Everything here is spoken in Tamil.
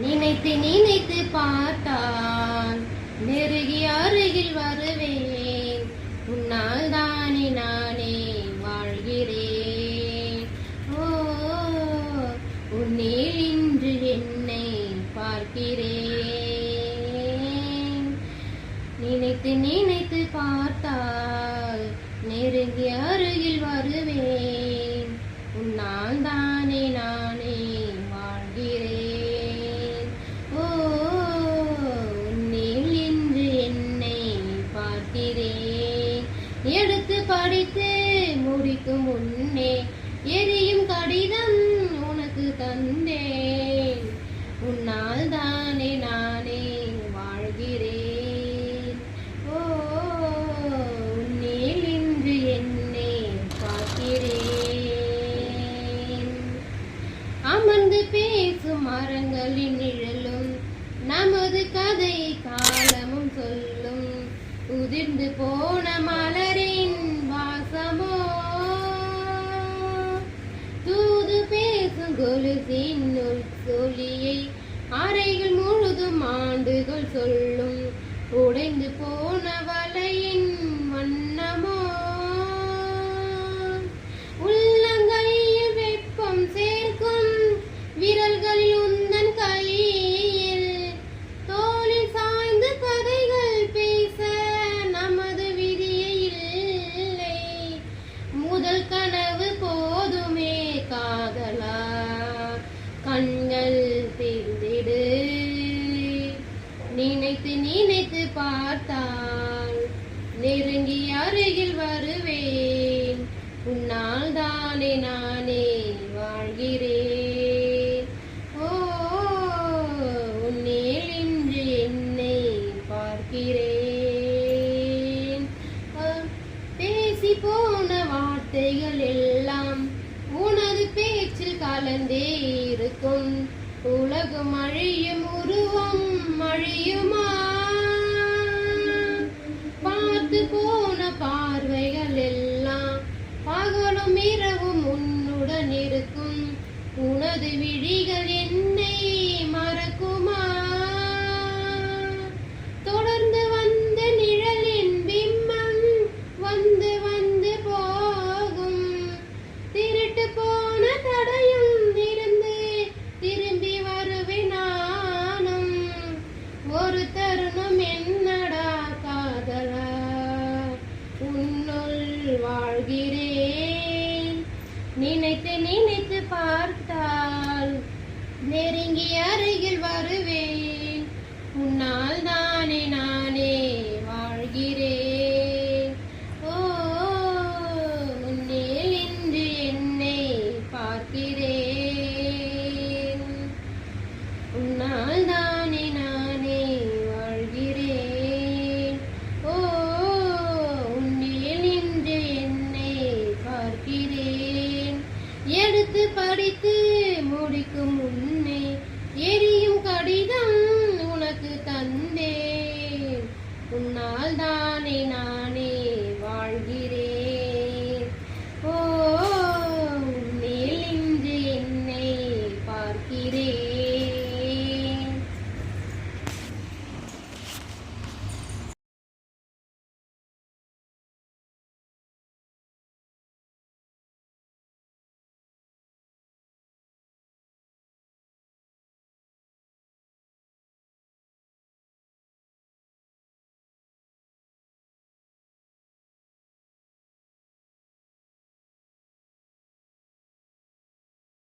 நினைத்து நினைத்து பார்த்தால் நெருங்கி அருகில் வருவேன். உன்னால் தானே நானே வாழ்கிறேன். ஓ, உன்னில் இன்று என்னை பார்க்கிறேன். நினைத்து நினைத்து பார்த்தால் நெருங்கி அருகில் வருவேன். உன்னால் தானே நானே வாழ்கிறேன். எடுத்து படித்து முடிக்கும் முன்னே எரியும் கடிதம் உனக்கு தந்தேன். உன்னால் தானே நானே வாழ்கிறேன். ஓ, உன்னில் இன்று என்னை பார்க்கிறேன். அமர்ந்து பேசும் மரங்களின் நிழலும் நமது கதை காலமும் சொல்லும். உதிர்ந்து போன மலரின் வாசமோ, தூது பேசும் கொலுசின் ஒலியை அறைகள் முழுதும் ஆண்டுகள் சொல்லும். உடைந்து போன வலையின் வண்ணமோ, உள்ளங்கையில் வெப்பம் சேர்க்கும் விரல்களில் உந்தன் கையில் தோளில் சாய்ந்து கதைகள் பேச நமது விதியை. முதல் கனவு போதுமே காதலா, கண்கள் தெரிந்திடு. நினைத்து நினைத்து பார்த்தால் நெருங்கி அருகில் வருவேன். உன்னால் தானே நானே வாழ்கிறேன். ஓ, உன்னில் இன்று என்னை பார்க்கிறேன். பேசி போன வார்த்தைகள் எல்லாம் உனது பேச்சில் கலந்தே இருக்கும். உலகம் அழியும் உருவம் அழியுமா? பார்த்து போன பார்வைகள் எல்லாம் பகலும் இரவும் உன்னுடன் இருக்கும். உனது விழிகள் என்னை மறக்குமா? தொடர்ந்து வந்த நிழலின் பிம்பம் வந்து வந்து போகும். திருட்டு போன தடையும் இருந்து திரும்பி வருவேன் நானும். ஒரு தருணம் என்னடா காதலா, உன்னுள் வாழ்கிறேன். நினைத்து நினைத்து பார்த்தால் நெருங்கி அருகில் வருவேன். உன்னால் தானே நானே வாழ்கிறேன். ஓ, உன்னில் இன்று என்னை பார்க்கிறேன். உன்னால் தானே நானே வாழ்கிறேன். ஓ, உன்னில் இன்று என்னை பார்க்கிறேன். எடுத்து படித்து முடிக்கும் முன்னே எரியும் கடிதம் உனக்கு தந்தேன். உன்னால் தானே நான்